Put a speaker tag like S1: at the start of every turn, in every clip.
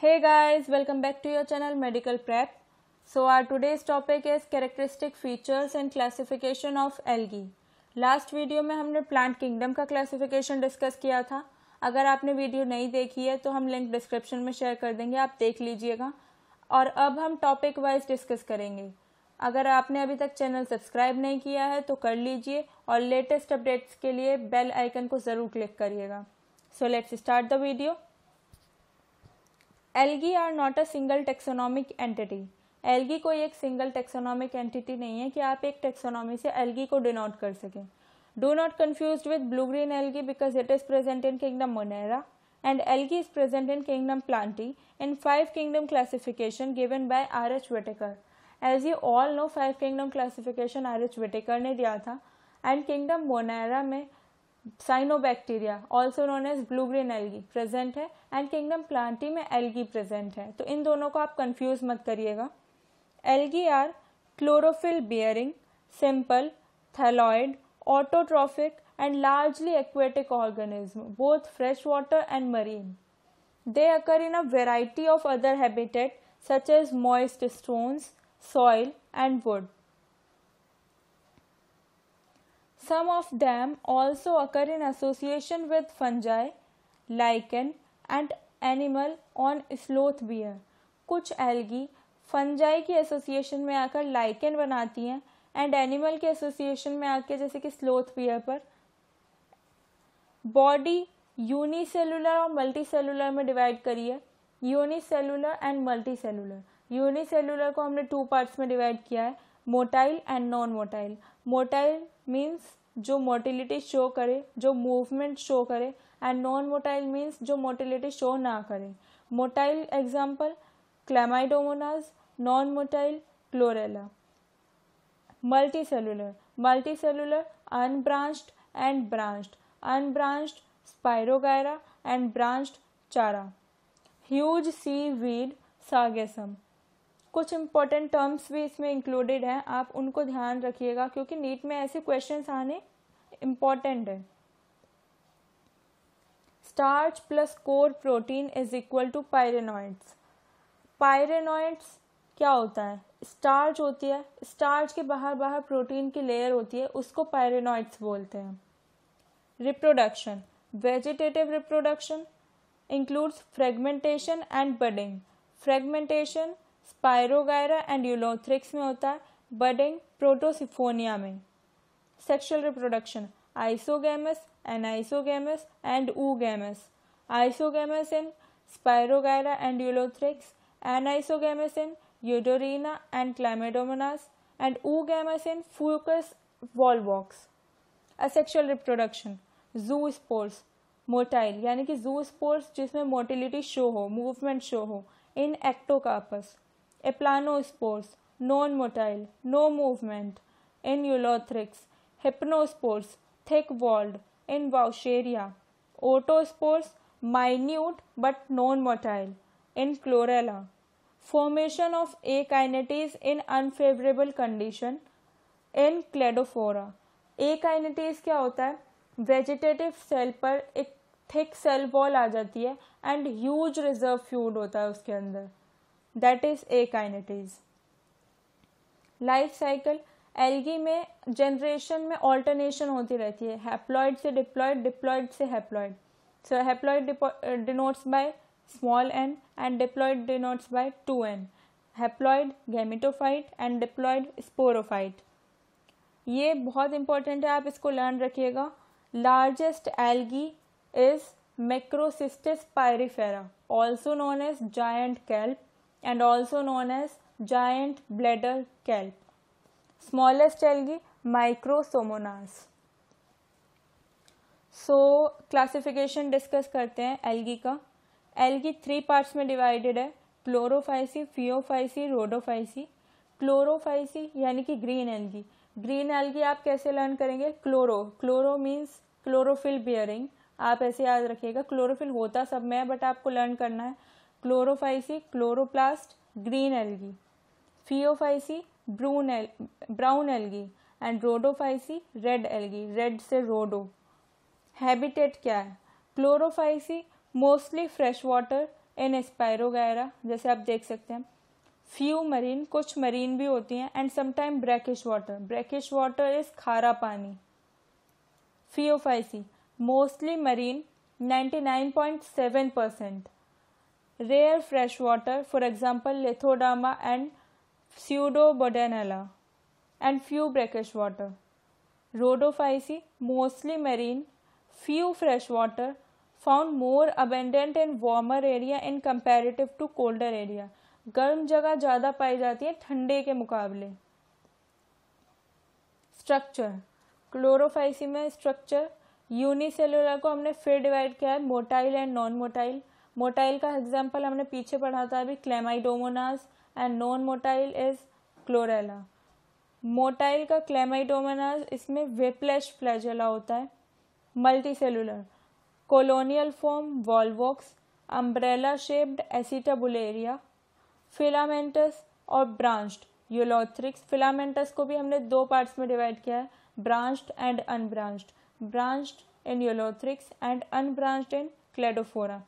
S1: Hey guys, welcome back to your channel Medical Prep. So our today's topic is characteristic features and classification of algae. Last video में हमने plant kingdom का classification discuss किया था. अगर आपने video नहीं देखी है तो हम लिंक डिस्क्रिप्शन में शेयर कर देंगे, आप देख लीजिएगा. और अब हम टॉपिक वाइज डिस्कस करेंगे. अगर आपने अभी तक चैनल सब्सक्राइब नहीं किया है तो कर लीजिए और लेटेस्ट अपडेट्स के लिए बेल आइकन को ज़रूर क्लिक करिएगा. So let's start the video. Algae are not a single taxonomic entity. Algae कोई एक सिंगल टेक्सोनॉमिक एंटिटी नहीं है कि आप एक टेक्सोनॉमी से एल्गी को डिनोट कर सकें. Do not confuse with blue green algae because it is present in kingdom Monera and algae is present in kingdom Plantae in 5 kingdom classification given by R.H. Whitaker. As you all know, 5 kingdom classification R.H. Whitaker ने दिया था and kingdom Monera में Cyanobacteria also known as blue green algae present है and kingdom Plantae में algae present है. तो इन दोनों को आप confuse मत करिएगा. Algae are chlorophyll bearing, simple, thalloid, autotrophic and largely aquatic organism, both freshwater and marine. They occur in a variety of other habitat such as moist stones, soil and wood. Some of them also occur in association with fungi, lichen and animal on sloth bear. कुछ algae fungi की association में आकर lichen बनाती हैं and animal के association में आके जैसे कि स्लोथ बियर पर. बॉडी यूनिसेलुलर और मल्टीसेलुलर में डिवाइड करी है. Unicellular and multicellular. यूनिसेलुलर को हमने 2 पार्ट्स में डिवाइड किया है, motile and non motile. Motile means जो मोटिलिटी शो करे, जो मूवमेंट शो करे, एंड नॉन मोटाइल मीन्स जो मोटिलिटी शो ना करे. Motile example Chlamydomonas, non motile chlorella. Multicellular. Multicellular unbranched and branched. Unbranched spirogyra and branched चारा. Huge सी weed सागेसम. कुछ important terms भी इसमें इंक्लूडेड हैं, आप उनको ध्यान रखिएगा क्योंकि नीट में ऐसे क्वेश्चंस आने इम्पॉर्टेंट है. Starch plus core protein is equal to pyrenoids. Pyrenoids क्या होता है? स्टार्च होती है, स्टार्च के बाहर प्रोटीन की लेयर होती है, उसको पायरेनॉइड्स बोलते हैं. Reproduction. Vegetative reproduction includes fragmentation and budding. Fragmentation spirogyra and ulothrix में होता है, बडिंग प्रोटोसिफोनिया में. Sexual reproduction isogamous, anisogamous and oogamous. Isogamous in spirogyra and ulothrix, anisogamous in Eudorina and Chlamydomonas, and oogamous in Fucus volvox. Asexual reproduction zoospores, motile यानी कि zoospores जिसमें motility show हो, movement show हो, in Ectocarpus. Eplanospores non motile, no movement, in Eulothrix. Hypnospores thick walled, in Vaucheria. Otospores minute but non motile, in Chlorella. Formation of akinetase in unfavorable condition in Cladophora. akinetase क्या होता है? Vegetative cell पर एक thick cell wall आ जाती है and huge reserve fluid होता है उसके अंदर, that is akinetase. Life cycle. Algae में जनरेशन में ऑल्टरनेशन होती रहती है, हैप्लॉइड से डिप्लॉइड, डिप्लॉइड से haploid. So haploid denotes by small n and diploid denotes by 2n. Haploid gametophyte and diploid sporophyte. ये बहुत इंपॉर्टेंट है, आप इसको लर्न रखिएगा. Largest algae is macrocystis pyrifera, also known as giant kelp and also known as giant bladder kelp. Smallest algae micromonas. So classification discuss करते हैं algae का. Algae 3 parts में डिवाइडेड है, क्लोरोफाइसी, फियोफाइसी, रोडोफाइसी. क्लोरोफाइसी यानी कि green algae. Green algae आप कैसे learn करेंगे? क्लोरो मीन्स क्लोरोफिल बियरिंग, आप ऐसे याद रखिएगा. क्लोरोफिल होता सब में है बट आपको लर्न करना है. Chlorophyceae chloroplast green algae, Phaeophyceae brown algae and Rhodophyceae red algae, red से रोडो. हैबिटेट क्या है? क्लोरोफाइसी मोस्टली फ्रेश वाटर, इन स्पायरोगायरा, जैसे आप देख सकते हैं। फ्यू मरीन, कुछ मरीन भी होती हैं, and sometime brackish water, brackish water is खारा पानी। Phaeophyceae mostly marine 99.7%, rare fresh water, for example lithoderma and Pseudobodanella, and few brackish water. Rhodophysi mostly marine, few freshwater, found more abundant in warmer area in comparative to colder area. गर्म जगह ज़्यादा पाई जाती है ठंडे के मुकाबले। Structure, chlorophyceae में structure unicellular को हमने फिर डिवाइड किया है motile and non motile. Motile का एग्जाम्पल हमने पीछे पढ़ा था अभी, chlamydomonas, and non motile is chlorella. Motile का क्लेमाइडोमोनास, इसमें विप्लेश फ्लैजेला होता है। Multi cellular, colonial form volvox, umbrella shaped acetabularia, filamentous और ब्रांच्ड यूलोथ्रिक्स। फिलामेंटस को भी हमने दो पार्ट्स में डिवाइड किया है, branched and unbranched, branched in ulothrix and unbranched in Cladophora.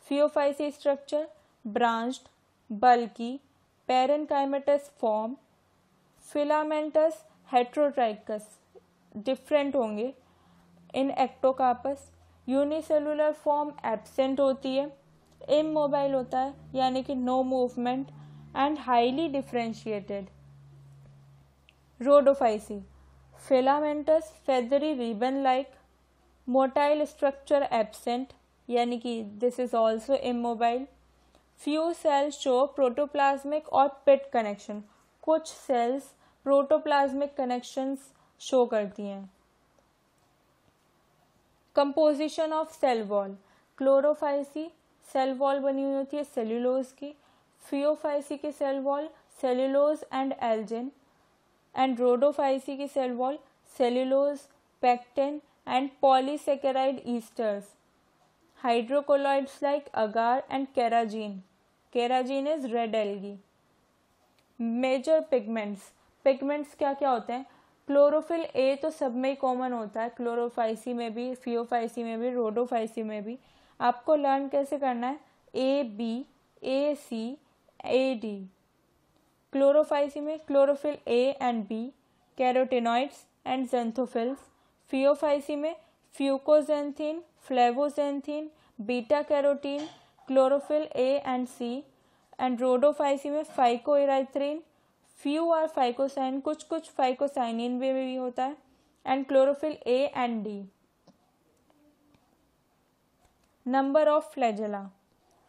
S1: Phaeophyceae structure branched, bulky, parenchymatous form, filamentous heterotrichous, different होंगे in Ectocarpus. Unicellular form absent होती है, इमोबाइल होता है यानी कि no movement, and highly differentiated. Rhodophyceae filamentous feathery ribbon like, motile structure absent यानी कि this is also immobile. Few cells show protoplasmic और पिट कनेक्शन, कुछ सेल्स प्रोटोप्लाज्मिक कनेक्शंस शो करती हैं। Composition of cell wall, Chlorophyceae cell wall बनी हुई होती है सेल्यूलोज की, फियोफाइसी की cell wall cellulose and algin, and rhodophyceae की cell wall cellulose, pectin and polysaccharide esters, hydrocolloids like agar and carrageen. Carrageen is red algae. Major pigments, pigments क्या क्या होते हैं? क्लोरोफिल ए तो सब में ही कॉमन होता है, क्लोरोफाइसी में भी, फियोफाइसी में भी, रोडोफाइसी में भी। आपको लर्न कैसे करना है? A B, A C, A D. Chlorophyceae में chlorophyll A and B, carotenoids and xanthophylls. Phaeophyceae में fucoxanthin, flavoxanthin, beta carotene, chlorophyll A and C, and rhodophyceae में फाइकोइराइथ्रीन, फ्यू आर फाइकोसाइन, कुछ कुछ फाइकोसाइनिन भी होता है, and chlorophyll A and D. Number of flagella,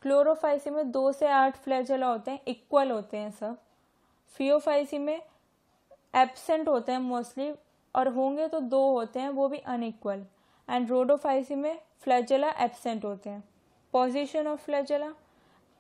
S1: Chlorophyceae में 2 से 8 flagella होते हैं, इक्वल होते हैं सब। फियोफाइसी में एब्सेंट होते हैं मोस्टली, और होंगे तो 2 होते हैं, वो भी अनइक्वल। एंड रोडोफाइसी में फ्लैजेला एब्सेंट होते हैं। Position of flagella,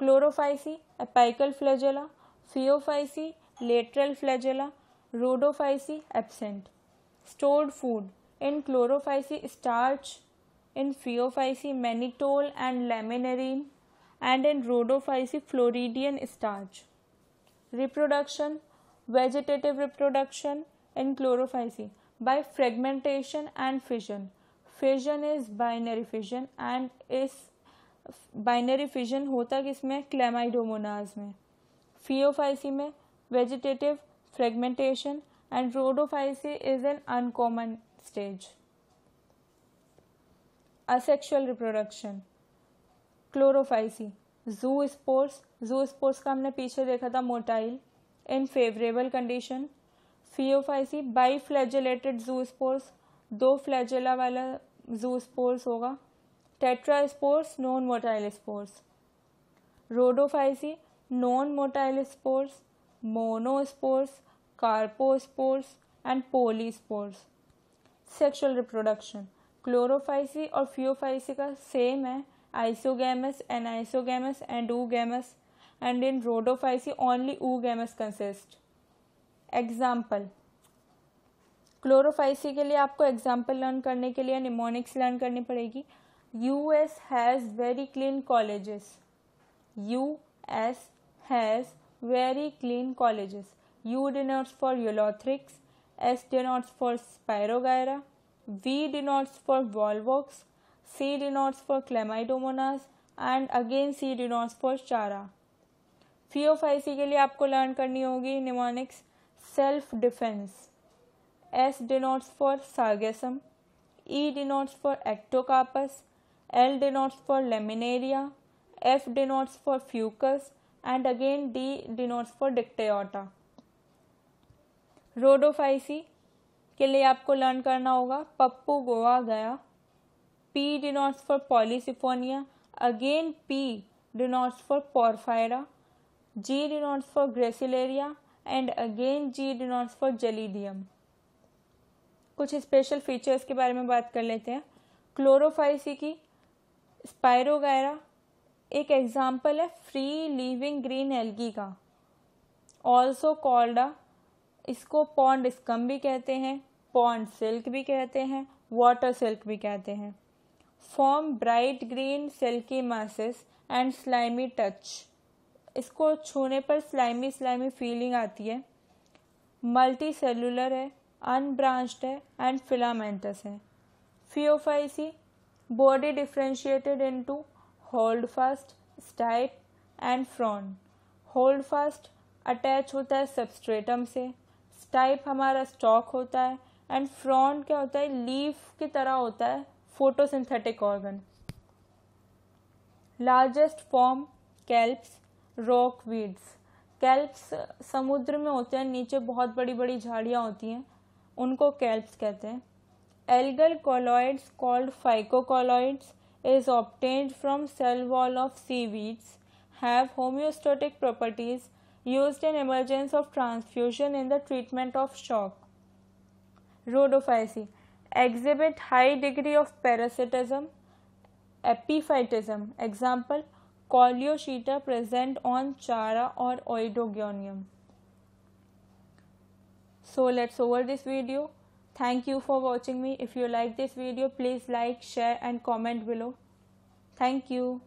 S1: Chlorophyceae apical flagella, Phaeophyceae lateral flagella, Rhodophyceae absent. Stored food, in Chlorophyceae starch, in Phaeophysi mannitol and laminarine, and in Rhodophysi Floridian starch. Reproduction, vegetative reproduction in Chlorophysi by fragmentation and fission. Fission is binary fission and is binary fission होता किसमें? Chlamydomonas में. Phaeophysi में vegetative fragmentation and Rhodophysi is an uncommon stage. Asexual reproduction, chlorophyceae zoospores, zoospores का हमने पीछे देखा था motile, in favourable condition. Phaeophyceae by flagellated zoospores, 2 flagella वाला जूस्पोर्स होगा। Tetraspores non motile spores. Rhodophyceae non motile spores, monospores, carpospores and polyspores. Sexual reproduction, chlorophyceae और phaeophyceae का same है, isogamous, anisogamous and oogamous, and in rhodophyceae only oogamous consist. Example, chlorophyceae के लिए आपको example learn करने के लिए mnemonics learn करनी पड़ेगी। US has very clean colleges, US has very clean colleges. U denotes for Eulothrix, S denotes for Spirogyra, V denotes for Volvox, C denotes for Chlamydomonas, and again C denotes for चारा। FeO5C के लिए आपको learn करनी होगी mnemonics self defence. S denotes for sargassum, E denotes for ectocarpus, L denotes for laminaria, F denotes for fucus, and again D denotes for dictyota। Rhodophyceae के लिए आपको learn करना होगा पप्पू गोवा गया। P denotes for Polysiphonia, again P denotes for porphyra, G denotes for gracilaria and again G denotes for gelidium. कुछ special features के बारे में बात कर लेते हैं। क्लोरोफाइसी की स्पाइरोगायरा एक एग्जाम्पल है फ्री लिविंग ग्रीन एल्गी का। ऑल्सो कॉल्ड इसको पॉन्ड स्कम भी कहते हैं, पॉन्ड सिल्क भी कहते हैं, वाटर सिल्क भी कहते हैं। Form bright green silky masses and slimy touch, इसको छूने पर स्लाइमी स्लाइमी फीलिंग आती है। मल्टी सेलुलर है, अनब्रांच्ड है एंड फिलामेंटस है। FeO5C body differentiated into holdfast, stipe and frond. Holdfast attach होता है सबस्ट्रेटम से, स्टाइप हमारा स्टॉक होता है एंड फ्रॉन क्या होता है लीफ की तरह होता है photosynthetic organ. Largest form kelps, rock weeds. Kelps समुद्र में होते हैं, नीचे बहुत बड़ी बड़ी झाड़ियाँ होती हैं, उनको कैल्प्स कहते हैं। Algal colloids called phycocolloids is obtained from cell wall of seaweeds, have homeostatic properties used in emergence of transfusion in the treatment of shock. Rhodophycy exhibit high degree of parasitism, epiphytism. Example, Coleochaeta present on Chara or Oidogonium. So let's over this video. Thank you for watching me. If you like this video, please like, share and comment below. Thank you.